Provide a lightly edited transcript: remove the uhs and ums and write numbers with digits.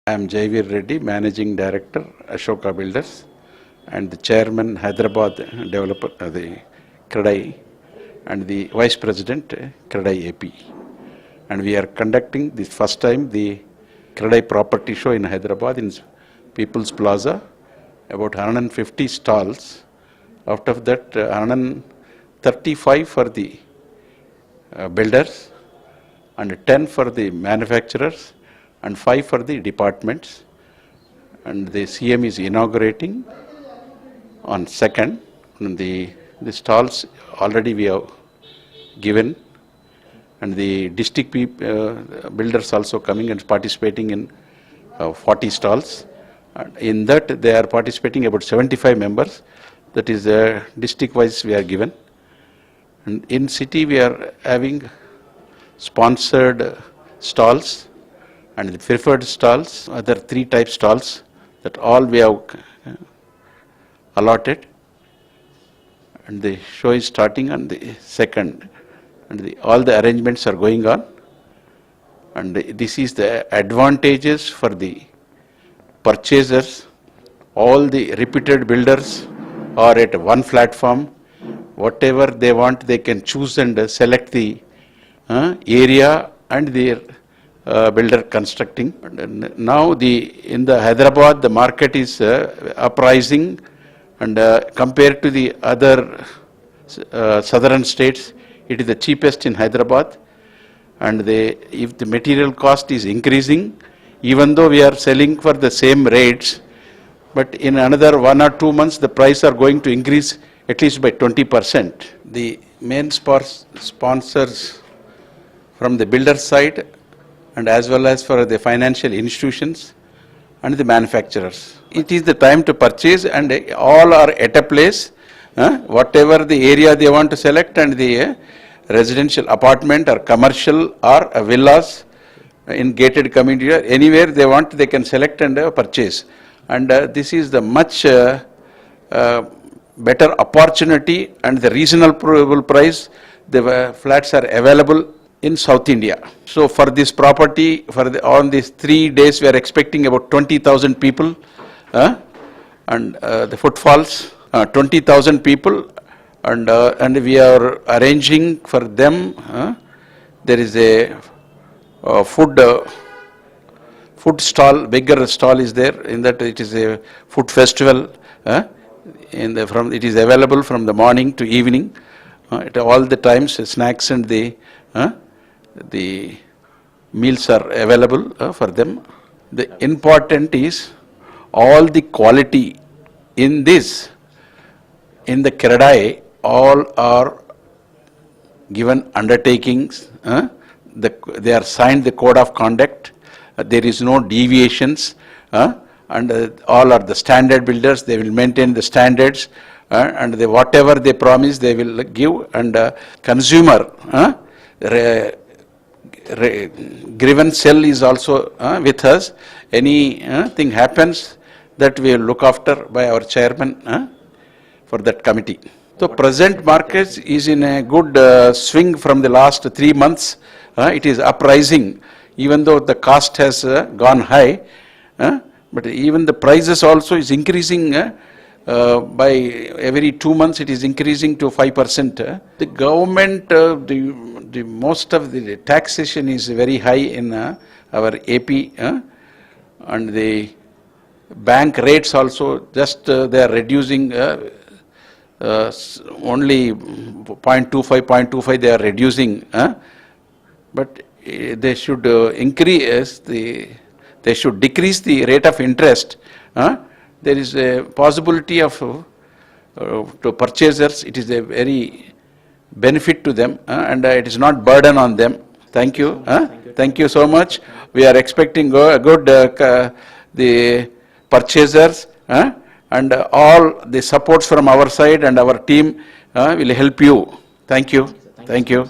I am Jayveer Reddy, Managing Director, Ashoka Builders, and the Chairman, Hyderabad Developer, the CREDAI, and the Vice President, CREDAI AP. And we are conducting this first time the CREDAI property show in Hyderabad in People's Plaza, about 150 stalls. Out of that, 135 for the builders, and 10 for the manufacturers, and 5 for the departments. And the CM is inaugurating on 2nd. And the stalls already we have given, and the district builders also coming and participating in 40 stalls. And in that they are participating about 75 members. That is district wise we are given. And in city we are having sponsored stalls and the preferred stalls, other 3 type stalls that all we have allotted. And the show is starting on the 2nd, and all the arrangements are going on. And this is the advantages for the purchasers. All the reputed builders are at one platform. Whatever they want, they can choose and select the area and their builder constructing. And now in the Hyderabad, the market is uprising, and compared to the other southern states, it is the cheapest in Hyderabad. And if the material cost is increasing, even though we are selling for the same rates, but in another 1 or 2 months, the price are going to increase at least by 20%. The main sponsors from the builder side, and as well as for the financial institutions and the manufacturers. It is the time to purchase, and all are at a place. Whatever the area they want to select, and the residential apartment or commercial or villas in gated community, anywhere they want, they can select and purchase. And this is the much better opportunity, and the reasonable price. The flats are available in South India. So for this property, on these 3 days, we are expecting about 20,000 people, and the footfalls, 20,000 people, and we are arranging for them. There is a food stall, bigger stall is there. In that it is a food festival. It is available from the morning to evening. At all the times, snacks and the meals are available for them. The important is all the quality in this, in the CREDAI, all are given undertakings. They are signed the code of conduct. There is no deviations, and all are the standard builders. They will maintain the standards, and whatever they promise, they will give. And consumer grievance cell is also with us. Any thing happens, that we will look after by our chairman for that committee. So present market is in a good swing from the last 3 months. It is uprising, even though the cost has gone high, but even the prices also is increasing. By every 2 months, it is increasing to 5%. The government, the most of the taxation is very high in our AP, and the bank rates also just they are reducing. Only 0.25 they are reducing, but they should they should decrease the rate of interest. There is a possibility of to purchasers. It is a very benefit to them, and it is not burden on them. Thank you. Thank you so much. We are expecting good the purchasers, and all the supports from our side, and our team will help you. Thank you. Thank you.